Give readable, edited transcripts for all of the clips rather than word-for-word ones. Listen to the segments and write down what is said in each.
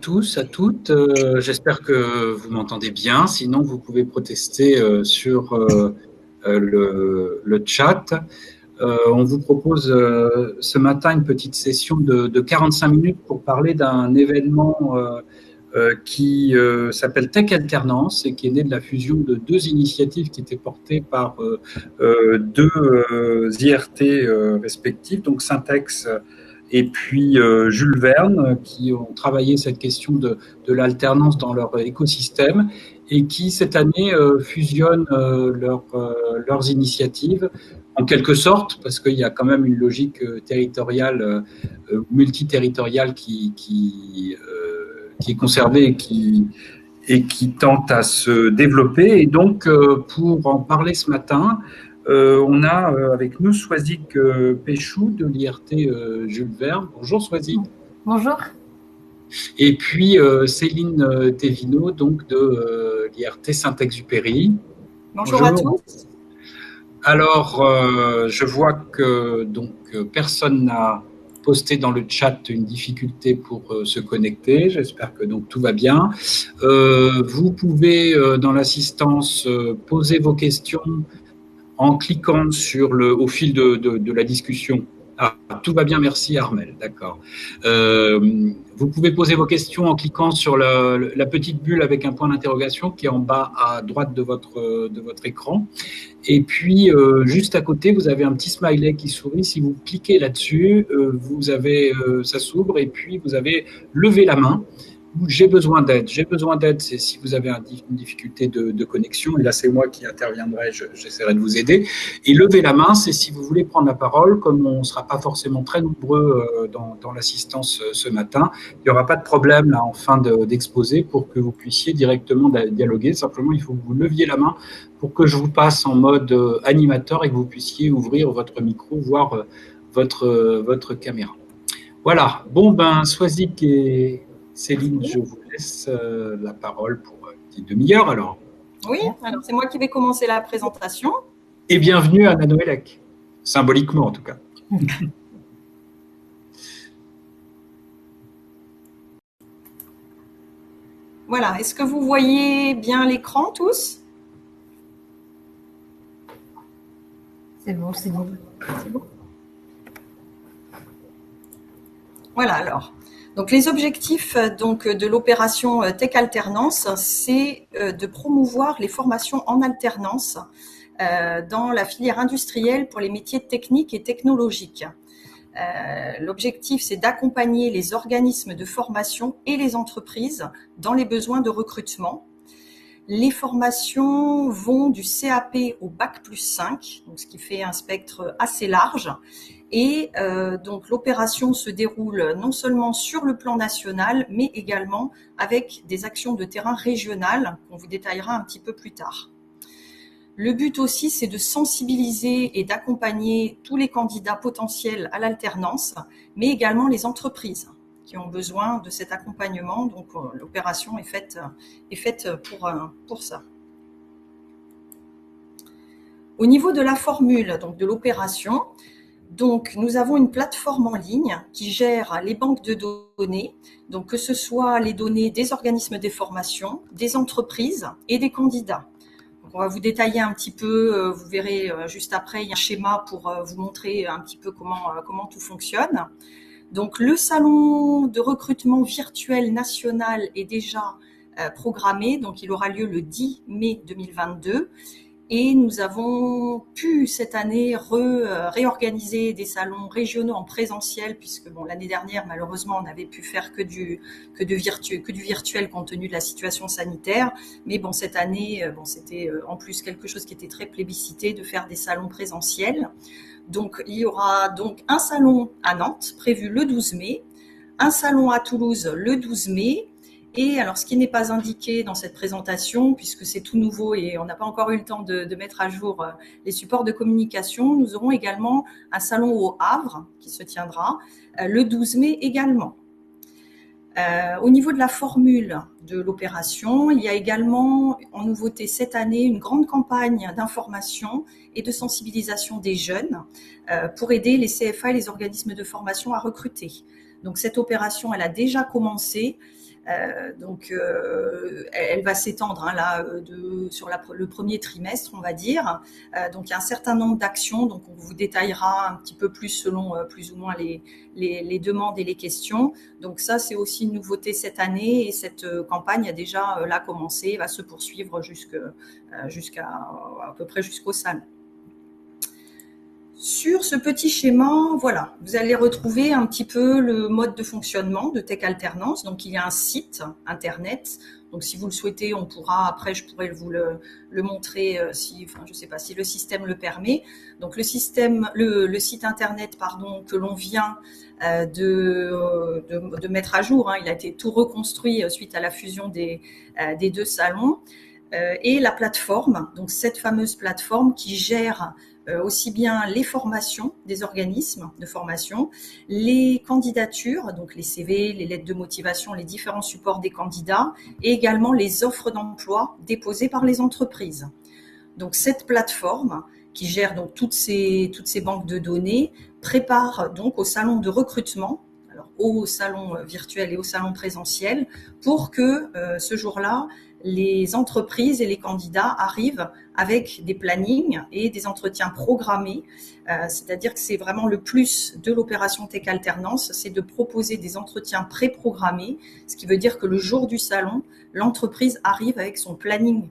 tous, à toutes. J'espère que vous m'entendez bien. Sinon, vous pouvez protester sur le chat. On vous propose ce matin une petite session de 45 minutes pour parler d'un événement qui s'appelle Tech Alternance et qui est né de la fusion de deux initiatives qui étaient portées par deux IRT respectifs, donc Syntex et puis Jules Verne, qui ont travaillé cette question de l'alternance dans leur écosystème et qui, cette année, fusionnent leurs initiatives, en quelque sorte, parce qu'il y a quand même une logique territoriale, multiterritoriale qui est conservée et qui tente à se développer. Et donc, pour en parler ce matin, on a avec nous Swazik Péchou de l'IRT Jules Verne. Bonjour Swazik. Bonjour. Et puis Céline Thévino, donc de l'IRT Saint-Exupéry. Bonjour à tous. Alors, je vois que donc personne n'a posté dans le chat une difficulté pour se connecter. J'espère que donc tout va bien. Vous pouvez dans l'assistance poser vos questions en cliquant au fil de la discussion. Ah, tout va bien, merci Armel, d'accord. Vous pouvez poser vos questions en cliquant sur la petite bulle avec un point d'interrogation qui est en bas à droite de votre écran. Et puis, juste à côté, vous avez un petit smiley qui sourit. Si vous cliquez là-dessus, ça s'ouvre et puis vous avez levé la main. J'ai besoin d'aide. J'ai besoin d'aide, c'est si vous avez une difficulté de connexion. Et là, c'est moi qui interviendrai. J'essaierai de vous aider. Et lever la main, c'est si vous voulez prendre la parole. Comme on ne sera pas forcément très nombreux dans l'assistance ce matin, il n'y aura pas de problème là en fin d'exposé pour que vous puissiez directement dialoguer. Simplement, il faut que vous leviez la main pour que je vous passe en mode animateur et que vous puissiez ouvrir votre micro, voir votre caméra. Voilà. Bon, Swazik et Céline, je vous laisse la parole pour une petite demi-heure alors. Oui, alors c'est moi qui vais commencer la présentation. Et bienvenue à Nanoélec, symboliquement en tout cas. Voilà, est-ce que vous voyez bien l'écran tous? C'est bon, c'est bon. C'est bon. Voilà alors. Donc les objectifs donc de l'opération Tech Alternance, c'est de promouvoir les formations en alternance dans la filière industrielle pour les métiers techniques et technologiques. L'objectif, c'est d'accompagner les organismes de formation et les entreprises dans les besoins de recrutement. Les formations vont du CAP au Bac+5, donc ce qui fait un spectre assez large. Et donc l'opération se déroule non seulement sur le plan national, mais également avec des actions de terrain régionales qu'on vous détaillera un petit peu plus tard. Le but aussi, c'est de sensibiliser et d'accompagner tous les candidats potentiels à l'alternance, mais également les entreprises qui ont besoin de cet accompagnement. Donc l'opération est faite pour ça. Au niveau de la formule donc de l'opération, donc, nous avons une plateforme en ligne qui gère les banques de données, donc que ce soit les données des organismes de formation, des entreprises et des candidats. Donc, on va vous détailler un petit peu, vous verrez juste après, il y a un schéma pour vous montrer un petit peu comment tout fonctionne. Donc, le salon de recrutement virtuel national est déjà programmé, donc il aura lieu le 10 mai 2022. Et nous avons pu cette année réorganiser des salons régionaux en présentiel, puisque bon, l'année dernière, malheureusement, on n'avait pu faire que du virtuel compte tenu de la situation sanitaire. Mais bon, cette année, c'était en plus quelque chose qui était très plébiscité de faire des salons présentiels. Donc, il y aura donc un salon à Nantes prévu le 12 mai, un salon à Toulouse le 12 mai. Et alors, ce qui n'est pas indiqué dans cette présentation, puisque c'est tout nouveau et on n'a pas encore eu le temps de mettre à jour les supports de communication, nous aurons également un salon au Havre qui se tiendra le 12 mai également. Au niveau de la formule de l'opération, il y a également en nouveauté cette année une grande campagne d'information et de sensibilisation des jeunes pour aider les CFA et les organismes de formation à recruter. Donc cette opération, elle a déjà commencé. Donc, elle va s'étendre là sur le premier trimestre, on va dire. Donc, il y a un certain nombre d'actions. Donc, on vous détaillera un petit peu plus selon plus ou moins les demandes et les questions. Donc, ça, c'est aussi une nouveauté cette année. Et cette campagne a déjà là commencé, va se poursuivre jusqu'à à peu près jusqu'au salon. Sur ce petit schéma, voilà, vous allez retrouver un petit peu le mode de fonctionnement de Tech Alternance. Donc, il y a un site internet. Donc, si vous le souhaitez, on pourra, après, je pourrais vous le montrer je sais pas si le système le permet. Donc, le site internet, pardon, que l'on vient de mettre à jour, il a été tout reconstruit suite à la fusion des deux salons. Et la plateforme, donc cette fameuse plateforme qui gère aussi bien les formations des organismes de formation, les candidatures, donc les CV, les lettres de motivation, les différents supports des candidats et également les offres d'emploi déposées par les entreprises. Donc cette plateforme qui gère donc toutes ces banques de données prépare donc au salon de recrutement, alors au salon virtuel et au salon présentiel, pour que ce jour-là, les entreprises et les candidats arrivent avec des plannings et des entretiens programmés. C'est-à-dire que c'est vraiment le plus de l'opération Tech Alternance, c'est de proposer des entretiens pré-programmés, ce qui veut dire que le jour du salon, l'entreprise arrive avec son planning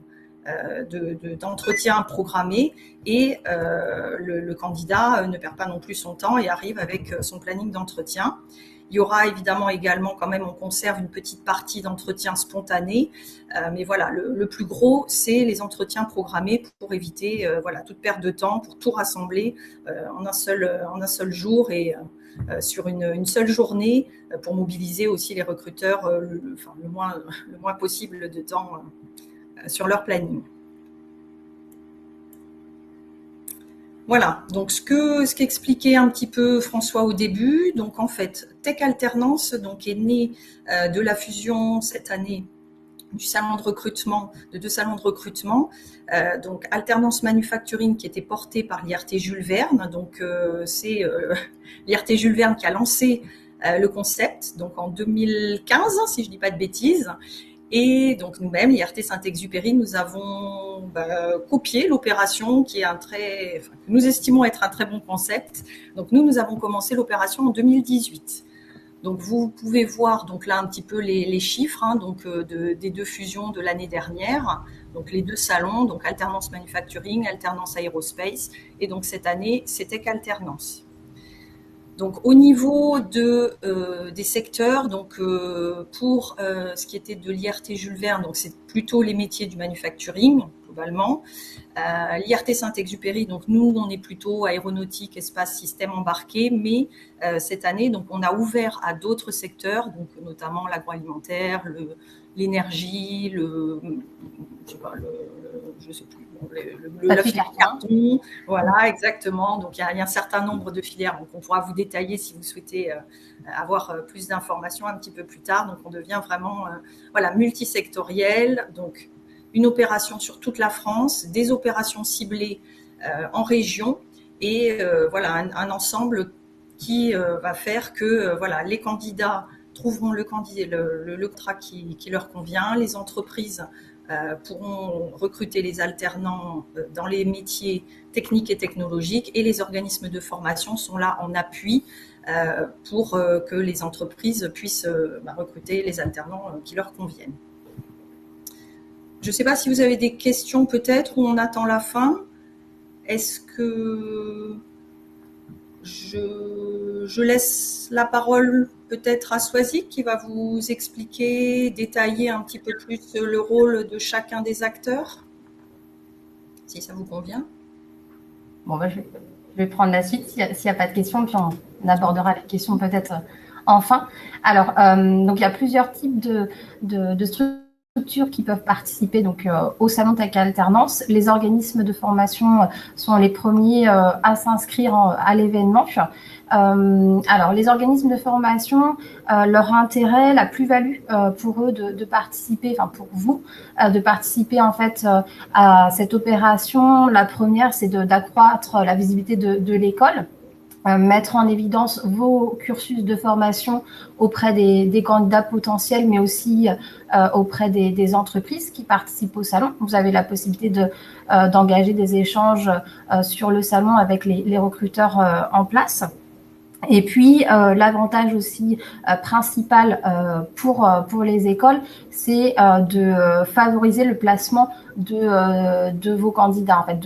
d'entretien programmé et le candidat ne perd pas non plus son temps et arrive avec son planning d'entretien. Il y aura évidemment également, quand même, on conserve une petite partie d'entretien spontané, mais voilà, le plus gros, c'est les entretiens programmés pour éviter toute perte de temps, pour tout rassembler en un seul jour et sur une seule journée pour mobiliser aussi les recruteurs le moins possible de temps sur leur planning. Voilà, donc ce qu'expliquait un petit peu François au début, donc en fait, Tech Alternance est né de la fusion cette année du salon de recrutement, de deux salons de recrutement, donc Alternance Manufacturing qui était porté par l'IRT Jules Verne, donc c'est l'IRT Jules Verne qui a lancé le concept, donc en 2015, si je ne dis pas de bêtises. Et donc nous-mêmes, l'IRT Saint-Exupéry, nous avons copié l'opération que nous estimons être un très bon concept. Donc nous avons commencé l'opération en 2018. Donc vous pouvez voir donc là un petit peu les chiffres des deux fusions de l'année dernière. Donc les deux salons, donc Alternance Manufacturing, Alternance Aerospace, et donc cette année c'était qu'Alternance. Donc au niveau des secteurs, pour ce qui était de l'IRT Jules Verne, donc c'est plutôt les métiers du manufacturing globalement. L'IRT Saint-Exupéry, donc nous on est plutôt aéronautique, espace, système embarqué, mais cette année donc on a ouvert à d'autres secteurs, donc notamment l'agroalimentaire, l'énergie, la filière carton, voilà, exactement. Donc il y a un certain nombre de filières, donc on pourra vous détailler si vous souhaitez avoir plus d'informations un petit peu plus tard. Donc on devient vraiment multisectoriel, donc une opération sur toute la France, des opérations ciblées en région et un ensemble qui va faire que les candidats trouveront le contrat qui leur convient, les entreprises pourront recruter les alternants dans les métiers techniques et technologiques et les organismes de formation sont là en appui pour que les entreprises puissent recruter les alternants qui leur conviennent. Je ne sais pas si vous avez des questions peut-être ou on attend la fin. Est-ce que je laisse la parole peut-être à Swazik qui va vous expliquer, détailler un petit peu plus le rôle de chacun des acteurs, si ça vous convient. Bon, je vais prendre la suite s'il n'y a pas de questions, puis on abordera les questions peut-être enfin. Alors, donc il y a plusieurs types de structures qui peuvent participer au salon Tech Alternance. Les organismes de formation sont les premiers à s'inscrire à l'événement. Alors, les organismes de formation, leur intérêt, la plus-value pour eux de participer, enfin pour vous, de participer en fait à cette opération. La première, c'est d'accroître la visibilité de l'école. mettre en évidence vos cursus de formation auprès des candidats potentiels, mais aussi auprès des entreprises qui participent au salon. Vous avez la possibilité d'engager des échanges sur le salon avec les recruteurs en place. Et puis, l'avantage aussi principal pour les écoles, c'est de favoriser le placement de vos candidats, en fait,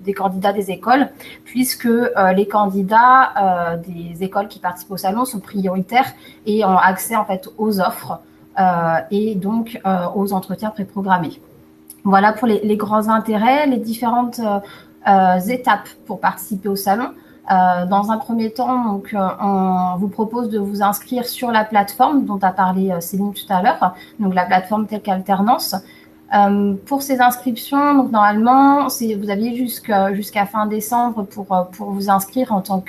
des candidats des écoles, puisque les candidats des écoles qui participent au salon sont prioritaires et ont accès en fait aux offres et donc aux entretiens préprogrammés. Voilà pour les grands intérêts, les différentes étapes pour participer au salon. Dans un premier temps, donc, on vous propose de vous inscrire sur la plateforme dont a parlé Céline tout à l'heure, donc la plateforme Tech Alternance. Pour ces inscriptions, donc normalement, vous aviez jusqu'à fin décembre pour vous inscrire en tant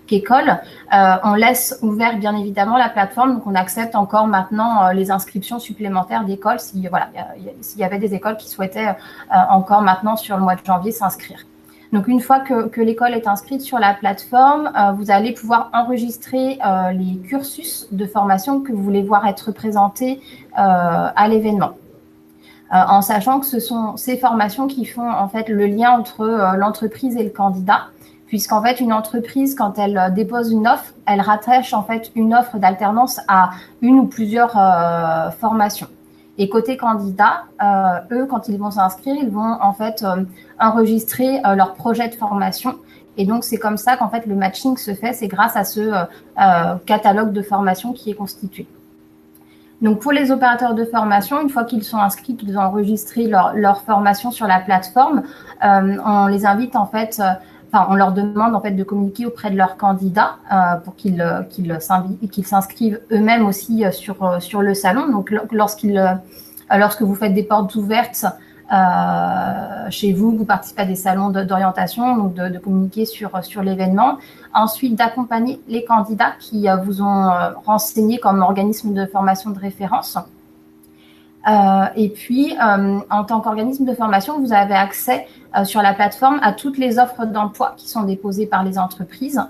qu'école. On laisse ouvert bien évidemment la plateforme, donc on accepte encore maintenant les inscriptions supplémentaires d'écoles s'il y avait des écoles qui souhaitaient encore maintenant sur le mois de janvier s'inscrire. Donc, une fois que l'école est inscrite sur la plateforme, vous allez pouvoir enregistrer les cursus de formation que vous voulez voir être présentés à l'événement. En sachant que ce sont ces formations qui font en fait le lien entre l'entreprise et le candidat, puisqu'en fait une entreprise, quand elle dépose une offre, elle rattache en fait une offre d'alternance à une ou plusieurs formations. Et côté candidat, eux, quand ils vont s'inscrire, ils vont en fait enregistrer leur projet de formation. Et donc, c'est comme ça qu'en fait le matching se fait. C'est grâce à ce catalogue de formation qui est constitué. Donc, pour les opérateurs de formation, une fois qu'ils sont inscrits, qu'ils ont enregistré leur formation sur la plateforme, on les invite en fait, on leur demande en fait de communiquer auprès de leurs candidats pour qu'ils s'inscrivent eux-mêmes aussi sur le salon. Donc, lorsque vous faites des portes ouvertes chez vous, vous participez à des salons d'orientation, donc de communiquer sur l'événement. Ensuite, d'accompagner les candidats qui vous ont renseigné comme organisme de formation de référence. Et puis, en tant qu'organisme de formation, vous avez accès sur la plateforme à toutes les offres d'emploi qui sont déposées par les entreprises.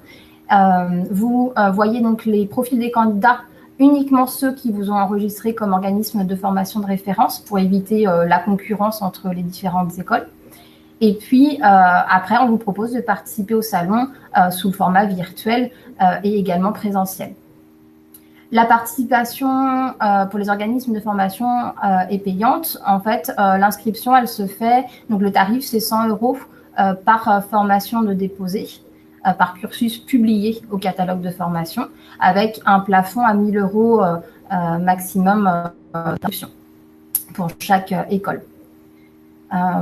Vous voyez donc les profils des candidats, uniquement ceux qui vous ont enregistré comme organisme de formation de référence pour éviter la concurrence entre les différentes écoles. Et puis, après, on vous propose de participer au salon sous le format virtuel et également présentiel. La participation pour les organismes de formation est payante. En fait, l'inscription, elle se fait, donc le tarif, c'est 100 € par formation de déposé, par cursus publié au catalogue de formation, avec un plafond à 1 000 € maximum d'inscription pour chaque école.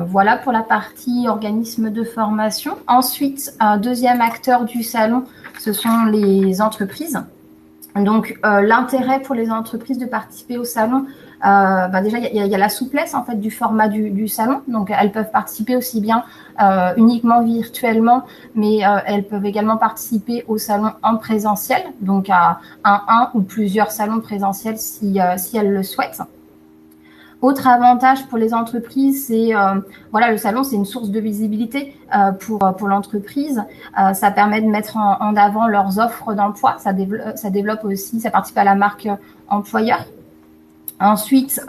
Voilà pour la partie organisme de formation. Ensuite, un deuxième acteur du salon, ce sont les entreprises. Donc, l'intérêt pour les entreprises de participer au salon, déjà, il y a la souplesse en fait du format du salon. Donc, elles peuvent participer aussi bien uniquement virtuellement, mais elles peuvent également participer au salon en présentiel, donc à un ou plusieurs salons présentiels si elles le souhaitent. Autre avantage pour les entreprises, c'est le salon, c'est une source de visibilité pour l'entreprise. Ça permet de mettre en avant leurs offres d'emploi. Ça développe aussi, ça participe à la marque employeur. Ensuite,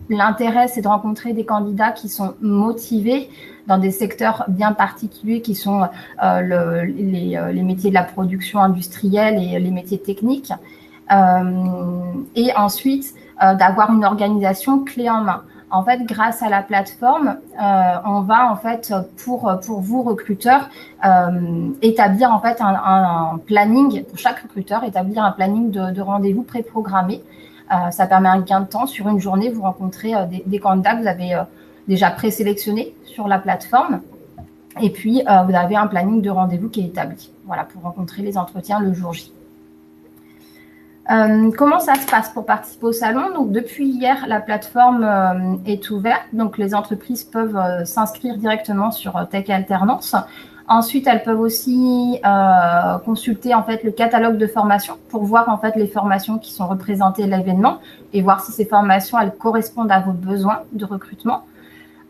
l'intérêt, c'est de rencontrer des candidats qui sont motivés dans des secteurs bien particuliers qui sont les métiers de la production industrielle et les métiers techniques. Et ensuite, d'avoir une organisation clé en main. En fait, grâce à la plateforme, on va en fait pour vous recruteurs établir en fait un planning pour chaque recruteur, établir un planning de rendez-vous préprogrammé. Ça permet un gain de temps. Sur une journée, vous rencontrez des candidats que vous avez déjà présélectionnés sur la plateforme. Et puis, vous avez un planning de rendez-vous qui est établi, voilà, pour rencontrer les entretiens le jour J. Comment ça se passe pour participer au salon? Donc, depuis hier, la plateforme est ouverte. Donc, les entreprises peuvent s'inscrire directement sur Tech Alternance. Ensuite, elles peuvent aussi consulter en fait le catalogue de formation pour voir en fait les formations qui sont représentées à l'événement et voir si ces formations elles correspondent à vos besoins de recrutement.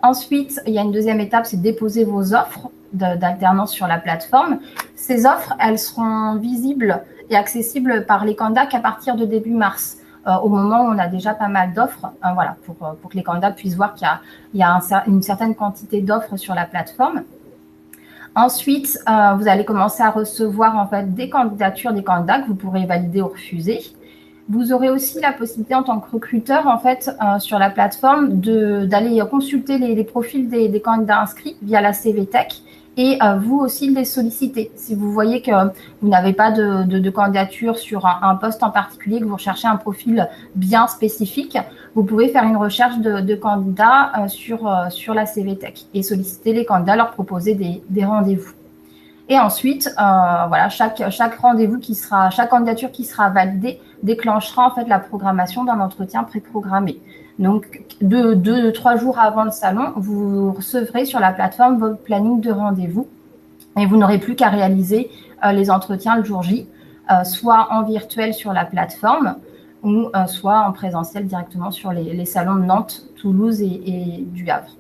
Ensuite, il y a une deuxième étape, c'est déposer vos offres d'alternance sur la plateforme. Ces offres, elles seront visibles et accessibles par les candidats qu'à partir de début mars, au moment où on a déjà pas mal d'offres, voilà, pour que les candidats puissent voir qu'il y a une certaine quantité d'offres sur la plateforme. Ensuite, vous allez commencer à recevoir en fait des candidatures des candidats que vous pourrez valider ou refuser. Vous aurez aussi la possibilité en tant que recruteur en fait sur la plateforme d'aller consulter les profils des candidats inscrits via la CVTech et vous aussi les solliciter. Si vous voyez que vous n'avez pas de candidature sur un poste en particulier, que vous recherchez un profil bien spécifique, vous pouvez faire une recherche de candidats sur la CVTech et solliciter les candidats, leur proposer des rendez-vous. Et ensuite, voilà, chaque rendez-vous chaque candidature qui sera validée déclenchera en fait la programmation d'un entretien préprogrammé. Donc, 2-3 jours avant le salon, vous recevrez sur la plateforme votre planning de rendez-vous et vous n'aurez plus qu'à réaliser les entretiens le jour J, soit en virtuel sur la plateforme ou soit en présentiel directement sur les salons de Nantes, Toulouse et du Havre.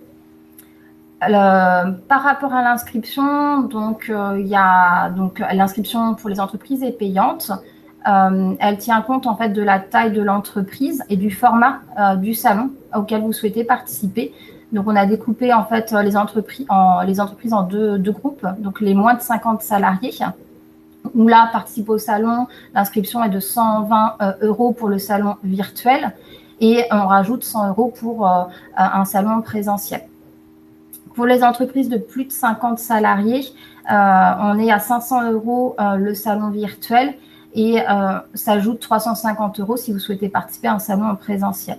Par rapport à l'inscription, donc il y a l'inscription pour les entreprises est payante. Elle tient compte en fait de la taille de l'entreprise et du format du salon auquel vous souhaitez participer. Donc on a découpé en fait les entreprises en deux groupes. Donc les moins de 50 salariés, où là participe au salon, l'inscription est de 120 € pour le salon virtuel et on rajoute 100 € pour un salon présentiel. Pour les entreprises de plus de 50 salariés, on est à 500 € le salon virtuel et s'ajoute 350 € si vous souhaitez participer à un salon en présentiel.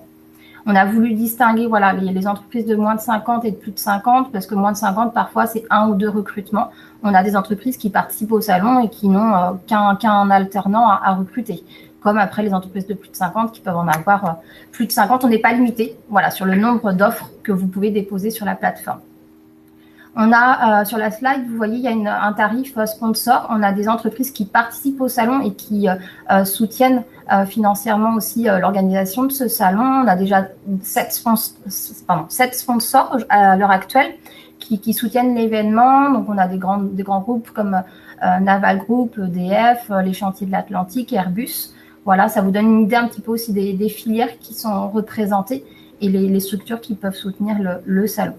On a voulu distinguer voilà, les entreprises de moins de 50 et de plus de 50 parce que moins de 50, parfois, c'est 1 ou 2 recrutements. On a des entreprises qui participent au salon et qui n'ont qu'un alternant à recruter. Comme après les entreprises de plus de 50 qui peuvent en avoir plus de 50. On n'est pas limité voilà, sur le nombre d'offres que vous pouvez déposer sur la plateforme. On a sur la slide, vous voyez, il y a un tarif sponsor. On a des entreprises qui participent au salon et qui soutiennent financièrement aussi l'organisation de ce salon. On a déjà 7 sponsors à l'heure actuelle qui soutiennent l'événement. Donc, on a des grands groupes comme Naval Group, EDF, les Chantiers de l'Atlantique, Airbus. Voilà, ça vous donne une idée un petit peu aussi des filières qui sont représentées et les structures qui peuvent soutenir le salon.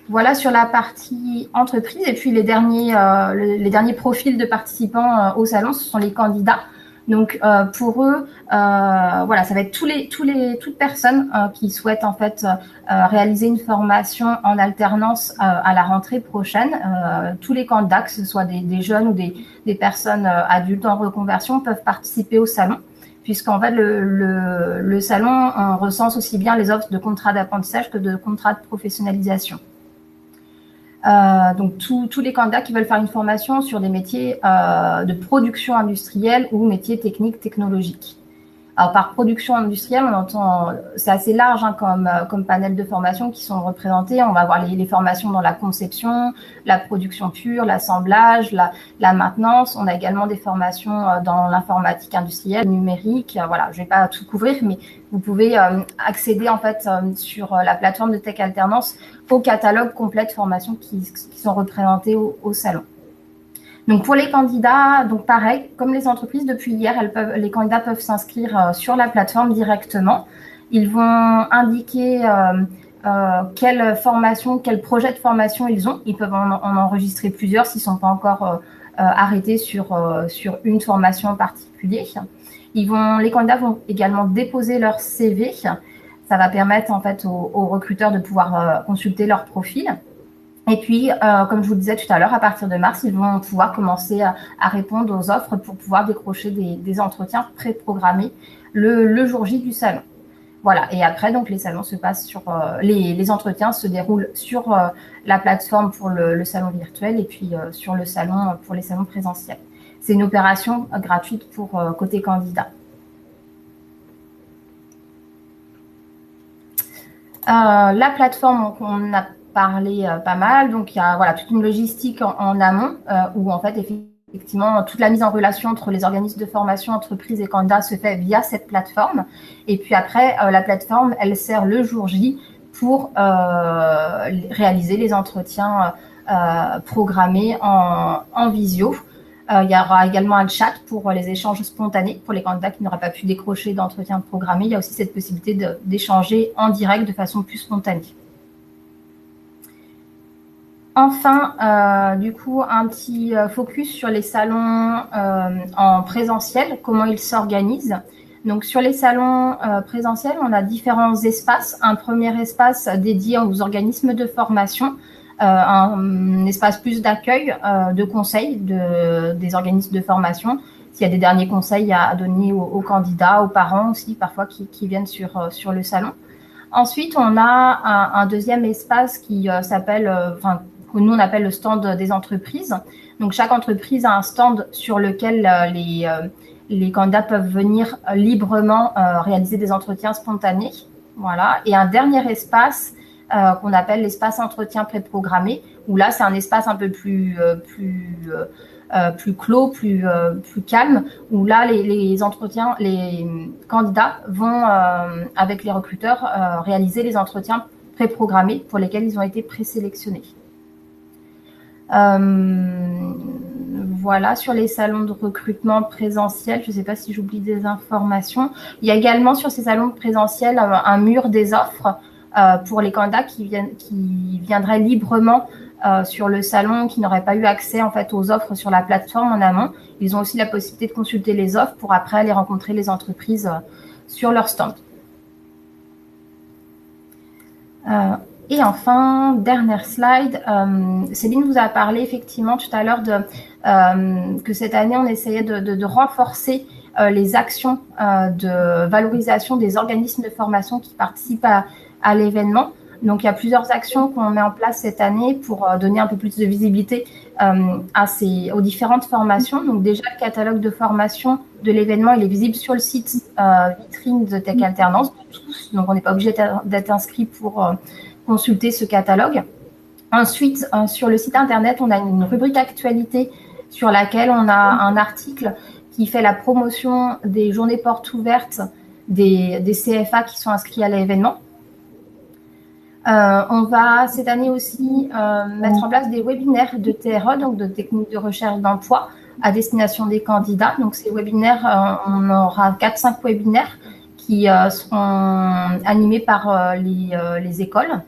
Voilà sur la partie entreprise. Et puis les derniers profils de participants au salon, ce sont les candidats. Donc pour eux, voilà, ça va être toutes personnes qui souhaitent en fait réaliser une formation en alternance à la rentrée prochaine. Tous les candidats, que ce soit des jeunes ou des personnes adultes en reconversion, peuvent participer au salon. Puisqu'en fait, le salon on recense aussi bien les offres de contrats d'apprentissage que de contrats de professionnalisation. Donc tous les candidats qui veulent faire une formation sur des métiers de production industrielle ou métiers techniques technologiques. Alors par production industrielle, on entend, c'est assez large hein, comme panel de formations qui sont représentés. On va avoir les formations dans la conception, la production pure, l'assemblage, la maintenance. On a également des formations dans l'informatique industrielle, numérique. Voilà, je vais pas tout couvrir, mais vous pouvez accéder en fait sur la plateforme de Tech Alternance au catalogue complet de formations qui sont représentées au salon. Donc pour les candidats, donc pareil, comme les entreprises, depuis hier, les candidats peuvent s'inscrire sur la plateforme directement. Ils vont indiquer quelle formation, quel projet de formation ils ont. Ils peuvent en enregistrer plusieurs s'ils ne sont pas encore arrêtés sur une formation en particulier. Les candidats vont également déposer leur CV. Ça va permettre en fait aux recruteurs de pouvoir consulter leur profil. Et puis, comme je vous disais tout à l'heure, à partir de mars, ils vont pouvoir commencer à répondre aux offres pour pouvoir décrocher des entretiens préprogrammés le jour J du salon. Voilà. Et après, donc, les salons se passent les entretiens se déroulent sur la plateforme pour le salon virtuel et puis sur le salon pour les salons présentiels. C'est une opération gratuite pour côté candidat. La plateforme, on a parlé pas mal, donc il y a voilà, toute une logistique en amont où en fait effectivement toute la mise en relation entre les organismes de formation, entreprises et candidats se fait via cette plateforme. Et puis après, la plateforme, elle sert le jour J pour réaliser les entretiens programmés en visio. Il y aura également un chat pour les échanges spontanés pour les candidats qui n'auraient pas pu décrocher d'entretien programmé. Il y a aussi cette possibilité d'échanger en direct de façon plus spontanée. Enfin, du coup, un petit focus sur les salons en présentiel, comment ils s'organisent. Donc, sur les salons présentiels, on a différents espaces. Un premier espace dédié aux organismes de formation, un espace plus d'accueil, de conseils des organismes de formation. S'il y a des derniers conseils à donner aux candidats, aux parents aussi, parfois qui viennent sur le salon. Ensuite, on a un deuxième espace qui s'appelle, que nous on appelle le stand des entreprises. Donc, chaque entreprise a un stand sur lequel les candidats peuvent venir librement réaliser des entretiens spontanés. Voilà. Et un dernier espace qu'on appelle l'espace entretien préprogrammé, où là, c'est un espace un peu plus clos, plus calme, où là, les candidats vont, avec les recruteurs, réaliser les entretiens préprogrammés pour lesquels ils ont été présélectionnés. Voilà, sur les salons de recrutement présentiels, je ne sais pas si j'oublie des informations. Il y a également sur ces salons présentiels un mur des offres pour les candidats qui viendraient librement sur le salon, qui n'auraient pas eu accès en fait aux offres sur la plateforme en amont. Ils ont aussi la possibilité de consulter les offres pour après aller rencontrer les entreprises sur leur stand. Et enfin, dernière slide, Céline vous a parlé effectivement tout à l'heure que cette année, on essayait de renforcer les actions de valorisation des organismes de formation qui participent à l'événement. Donc, il y a plusieurs actions qu'on met en place cette année pour donner un peu plus de visibilité aux différentes formations. Donc, déjà, le catalogue de formation de l'événement, il est visible sur le site vitrine de Tech Alternance de tous. Donc, on n'est pas obligé d'être inscrit pour consulter ce catalogue. Ensuite, sur le site internet, on a une rubrique actualité sur laquelle on a un article qui fait la promotion des journées portes ouvertes des CFA qui sont inscrits à l'événement. On va cette année aussi mettre en place des webinaires de TRE, donc de techniques de recherche d'emploi à destination des candidats. Donc ces webinaires, on aura 4-5 webinaires qui seront animés par les écoles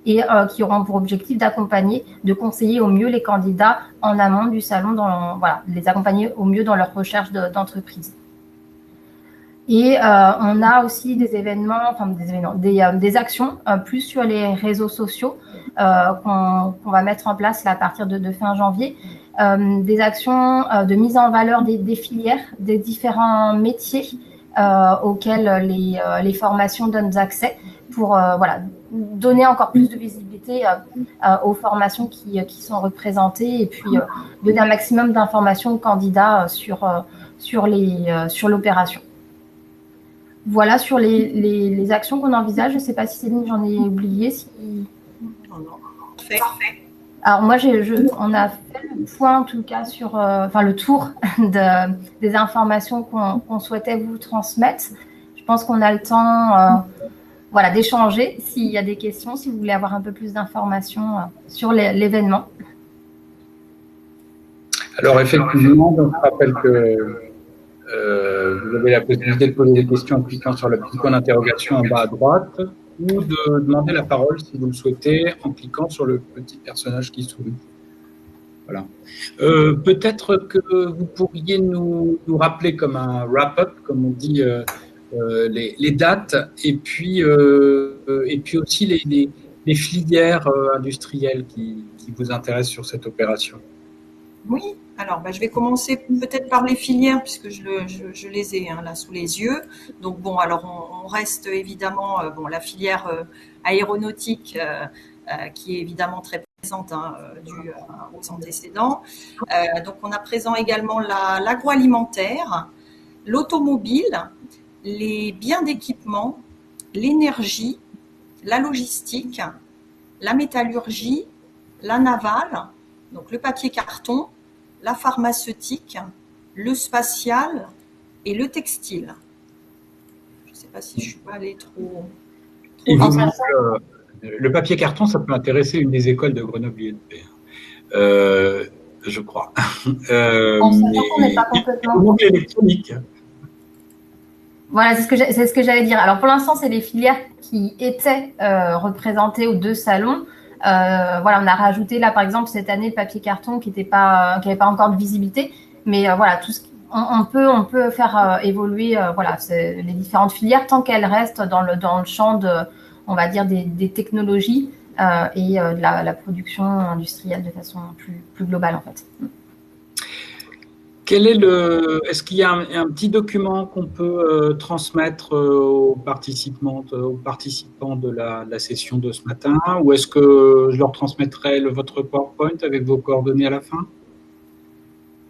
et qui auront pour objectif d'accompagner, de conseiller au mieux les candidats en amont du salon, les accompagner au mieux dans leur recherche d'entreprise. Et on a aussi des actions plus sur les réseaux sociaux qu'on va mettre en place là, à partir de fin janvier. Des actions de mise en valeur des filières, des différents métiers auxquels les formations donnent accès pour donner encore plus de visibilité aux formations qui sont représentées et puis donner un maximum d'informations aux candidats sur l'opération. Voilà sur les actions qu'on envisage. Je ne sais pas si Céline, j'en ai oublié. Parfait. Alors moi, on a fait le point en tout cas sur le tour des informations qu'on souhaitait vous transmettre. Je pense qu'on a le temps d'échanger s'il y a des questions, si vous voulez avoir un peu plus d'informations sur l'événement. Alors effectivement, je rappelle que vous avez la possibilité de poser des questions en cliquant sur le petit point d'interrogation en bas à droite ou de demander la parole si vous le souhaitez en cliquant sur le petit personnage qui sourit. Voilà. Peut-être que vous pourriez nous rappeler comme un wrap-up, comme on dit, les dates et puis aussi les filières industrielles qui vous intéressent sur cette opération. Oui, alors je vais commencer peut-être par les filières puisque je les ai là sous les yeux. Donc bon, alors on reste évidemment la filière aéronautique qui est évidemment très présente due aux antécédents. Donc on a présent également l'agroalimentaire, l'automobile, les biens d'équipement, l'énergie, la logistique, la métallurgie, la navale, donc le papier carton, la pharmaceutique, le spatial et le textile. Je ne sais pas si je ne suis pas allée trop le papier carton, ça peut intéresser une des écoles de Grenoble INP. je crois. On s'entend qu'on n'est pas complètement. Donc l'électronique. Voilà, c'est ce que j'allais dire. Alors pour l'instant, c'est les filières qui étaient représentées aux 2 salons. Voilà, on a rajouté là, par exemple, cette année le papier carton qui n'avait pas encore de visibilité. Mais voilà, on peut faire évoluer voilà, les différentes filières tant qu'elles restent dans le champ on va dire, des technologies et de la production industrielle de façon plus globale en fait. Est-ce qu'il y a un petit document qu'on peut transmettre aux participants de la session de ce matin, ou est-ce que je leur transmettrai votre PowerPoint avec vos coordonnées à la fin?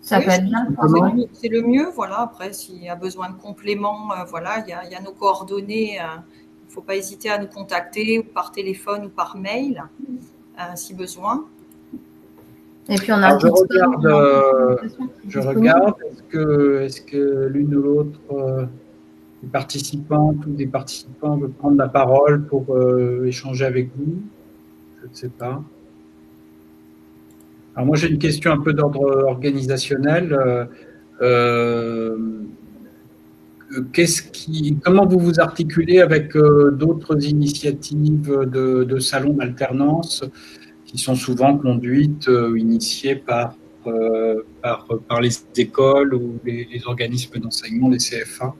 Ça peut être bien. C'est le mieux. Voilà. Après, s'il y a besoin de compléments, voilà, il y a nos coordonnées. Il ne faut pas hésiter à nous contacter ou par téléphone ou par mail si besoin. Et puis on a je regarde. Est-ce que l'une ou l'autre des participantes ou des participants veut prendre la parole pour échanger avec vous? Je ne sais pas. Alors moi j'ai une question un peu d'ordre organisationnel. Comment vous vous articulez avec d'autres initiatives de salons d'alternance qui sont souvent conduites, initiées par les écoles ou les organismes d'enseignement, les CFA?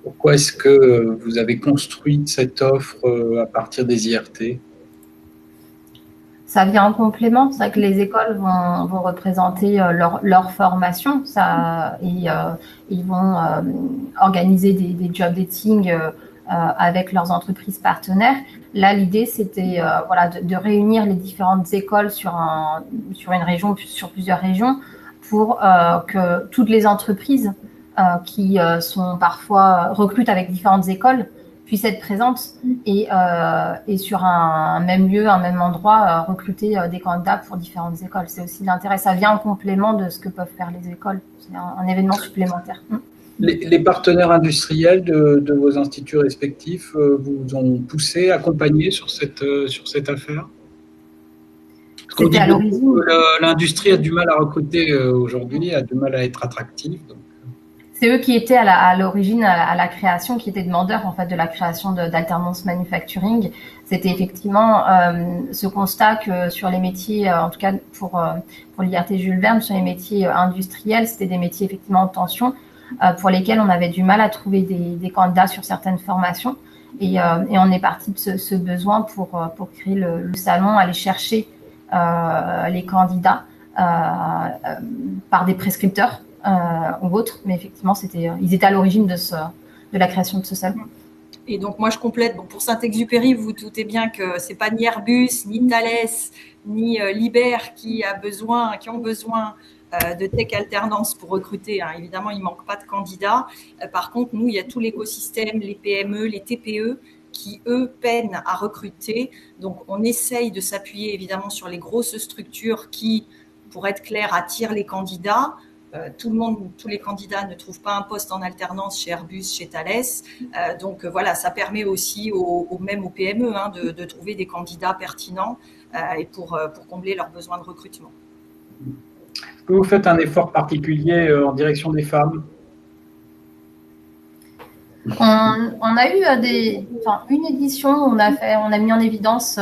Pourquoi est-ce que vous avez construit cette offre à partir des IRT? Ça vient en complément. C'est vrai que les écoles vont représenter leur formation et ils vont organiser des job dating avec leurs entreprises partenaires. Là, l'idée, c'était voilà, de réunir les différentes écoles sur une région, sur plusieurs régions, pour que toutes les entreprises qui sont parfois recrutent avec différentes écoles puissent être présentes et sur un même lieu, un même endroit, recruter des candidats pour différentes écoles. C'est aussi l'intérêt. Ça vient en complément de ce que peuvent faire les écoles. C'est un événement supplémentaire. Les partenaires industriels de vos instituts respectifs vous ont poussé, accompagné sur cette affaire? C'était à l'origine. L'industrie a du mal à recruter aujourd'hui, a du mal à être attractive. Donc. C'est eux qui étaient à l'origine, à la création, qui étaient demandeurs en fait de la création d'alternance manufacturing. C'était effectivement ce constat que sur les métiers, en tout cas pour l'IRT Jules Verne, sur les métiers industriels, c'était des métiers effectivement en tension, pour lesquels on avait du mal à trouver des candidats sur certaines formations. Et on est parti de ce besoin pour créer le salon, aller chercher les candidats par des prescripteurs ou autres, mais effectivement, ils étaient à l'origine de la création de ce salon. Et donc, moi, je complète. Bon, pour Saint-Exupéry, vous vous doutez bien que c'est pas ni Airbus, ni Thales, ni Liber qui ont besoin de tech alternance pour recruter. Hein. Évidemment, il manque pas de candidats. Par contre, nous, il y a tout l'écosystème, les PME, les TPE qui, eux, peinent à recruter. Donc, on essaye de s'appuyer évidemment sur les grosses structures qui, pour être clair, attirent les candidats. Tous les candidats ne trouvent pas un poste en alternance chez Airbus, chez Thales. Donc voilà, ça permet aussi même aux PME hein, de trouver des candidats pertinents et pour combler leurs besoins de recrutement. Est-ce que vous faites un effort particulier en direction des femmes? On a eu une édition où on a mis en évidence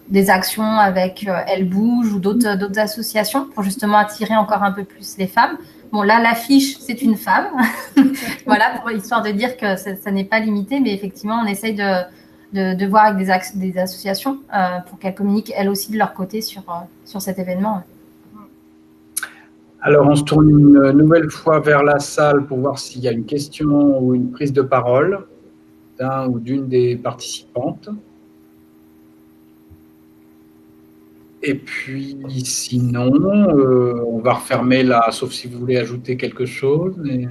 des actions avec Elle Bouge ou d'autres associations pour justement attirer encore un peu plus les femmes. Bon, là, l'affiche, c'est une femme. Voilà, histoire de dire que ça n'est pas limité, mais effectivement, on essaye de voir avec des associations pour qu'elles communiquent elles aussi de leur côté sur cet événement. Alors, on se tourne une nouvelle fois vers la salle pour voir s'il y a une question ou une prise de parole d'un ou d'une des participantes. Et puis, sinon, on va refermer sauf si vous voulez ajouter quelque chose, mais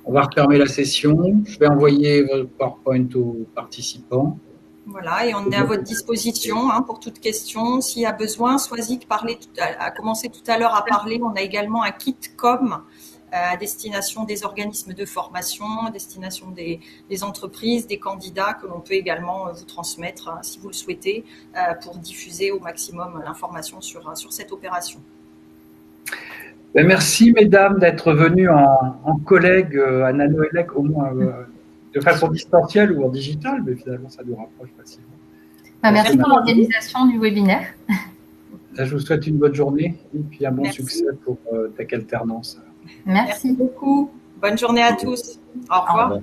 on va refermer la session. Je vais envoyer votre PowerPoint aux participants. Voilà, et on est à votre disposition hein, pour toute question. S'il y a besoin, Swazik a commencé tout à l'heure à parler. On a également un kit com à destination des organismes de formation, à destination des entreprises, des candidats que l'on peut également vous transmettre si vous le souhaitez pour diffuser au maximum l'information sur cette opération. Merci mesdames d'être venues en collègues à NanoElec, au moins de façon distancielle ou en digital, mais finalement ça nous rapproche facilement. Merci pour l'organisation du webinaire. Je vous souhaite une bonne journée et puis un bon succès pour Tech Alternance. Merci beaucoup. Bonne journée à tous. Au revoir.